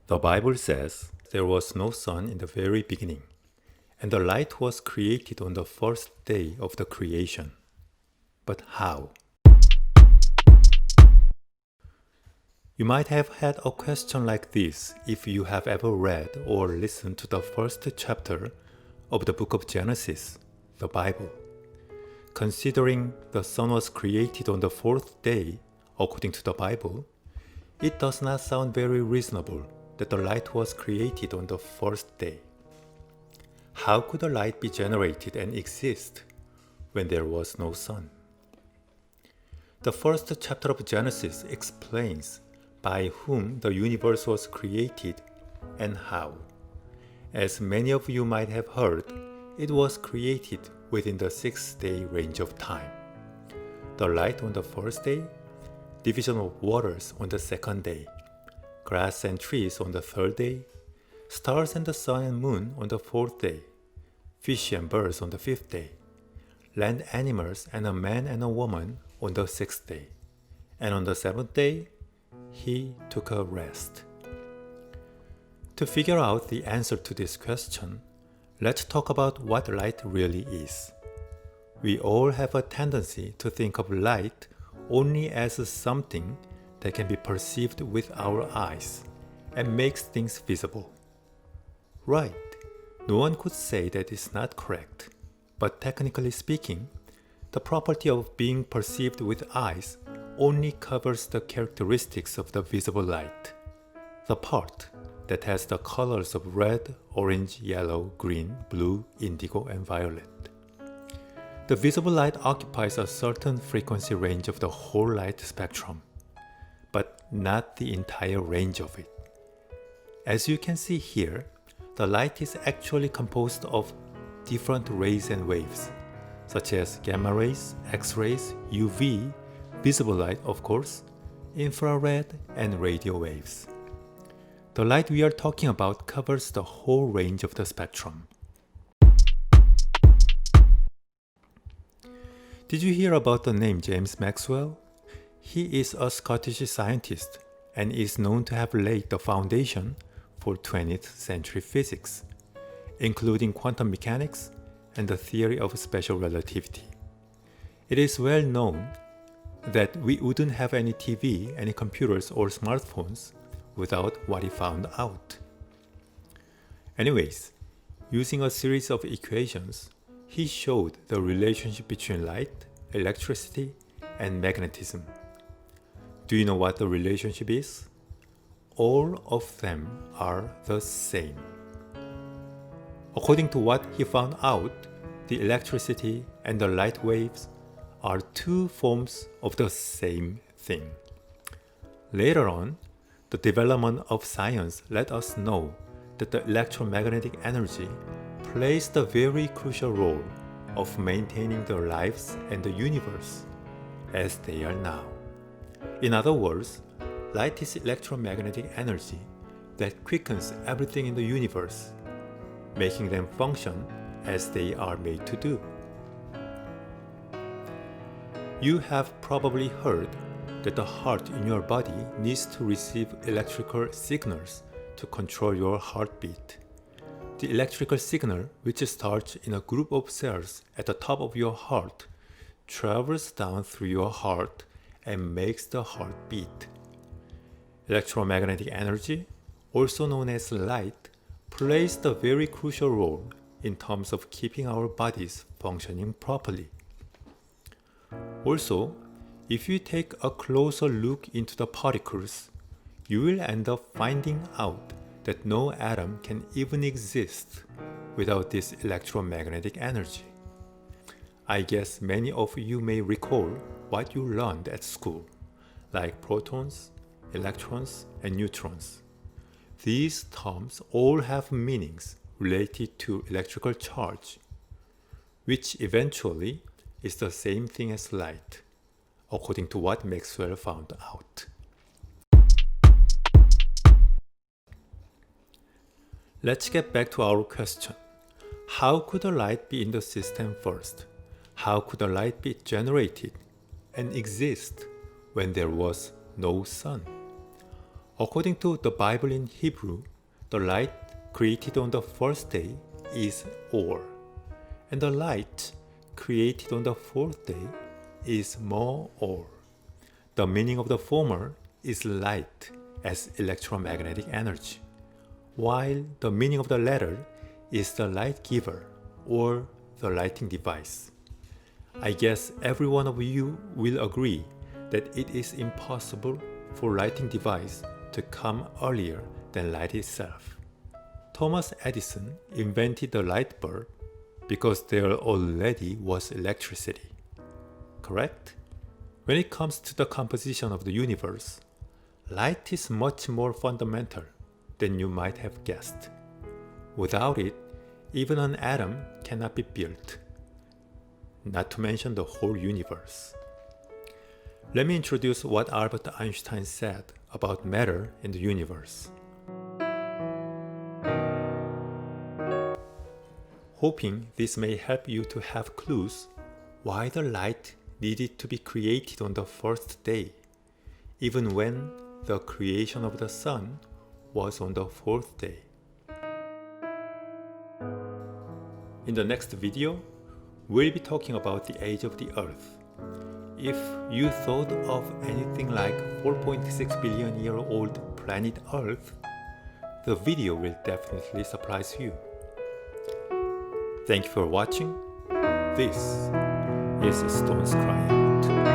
The Bible says there was no sun in the very beginning, and the light was created on the first day of the creation. But how? You might have had a question like this if you have ever read or listened to the first chapter of the book of Genesis, the Bible. Considering the sun was created on the fourth day, according to the Bible, it does not sound very reasonable that the light was created on the first day. How could the light be generated and exist when there was no sun? The first chapter of Genesis explains by whom the universe was created and how. As many of you might have heard, it was created within the 6-day range of time. The light on the first day, division of waters on the second day, grass and trees on the third day, stars and the sun and moon on the fourth day, fish and birds on the fifth day, land animals and a man and a woman on the sixth day, and on the seventh day, he took a rest. To figure out the answer to this question, let's talk about what light really is. We all have a tendency to think of light only as something that can be perceived with our eyes and makes things visible. Right, no one could say that is not correct, but technically speaking, the property of being perceived with eyes only covers the characteristics of the visible light, the part that has the colors of red, orange, yellow, green, blue, indigo, and violet. The visible light occupies a certain frequency range of the whole light spectrum, but not the entire range of it. As you can see here, the light is actually composed of different rays and waves, such as gamma rays, X-rays, UV, visible light of course, infrared, and radio waves. The light we are talking about covers the whole range of the spectrum. Did you hear about the name James Maxwell? He is a Scottish scientist and is known to have laid the foundation for 20th century physics, including quantum mechanics and the theory of special relativity. It is well known that we wouldn't have any TV, any computers or smartphones without what he found out. Anyways, using a series of equations, he showed the relationship between light, electricity, and magnetism. Do you know what the relationship is? All of them are the same. According to what he found out, the electricity and the light waves are two forms of the same thing. Later on, the development of science let us know that the electromagnetic energy plays the very crucial role of maintaining the lives and the universe as they are now. In other words, light is electromagnetic energy that quickens everything in the universe, making them function as they are made to do. You have probably heard that the heart in your body needs to receive electrical signals to control your heartbeat. The electrical signal, which starts in a group of cells at the top of your heart, travels down through your heart and makes the heart beat. Electromagnetic energy, also known as light, plays the very crucial role in terms of keeping our bodies functioning properly. Also, if you take a closer look into the particles, you will end up finding out that no atom can even exist without this electromagnetic energy. I guess many of you may recall what you learned at school, like protons, electrons, and neutrons. These terms all have meanings related to electrical charge, which eventually is the same thing as light, according to what Maxwell found out. Let's get back to our question. How could the light be in the system first? How could the light be generated and exist when there was no sun? According to the Bible in Hebrew, the light created on the first day is Or, and the light created on the fourth day is Mo-Or. The meaning of the former is light as electromagnetic energy, while the meaning of the latter is the light giver or the lighting device. I guess every one of you will agree that it is impossible for lighting device to come earlier than light itself. Thomas Edison invented the light bulb because there already was electricity. Correct? When it comes to the composition of the universe, light is much more fundamental than you might have guessed. Without it, even an atom cannot be built, not to mention the whole universe. Let me introduce what Albert Einstein said about matter in the universe. Hoping this may help you to have clues why the light needed to be created on the first day, even when the creation of the sun was on the fourth day. In the next video, we'll be talking about the age of the Earth. If you thought of anything like 4.6 billion year old planet Earth, the video will definitely surprise you. Thank you for watching. This is Stones Cry Out.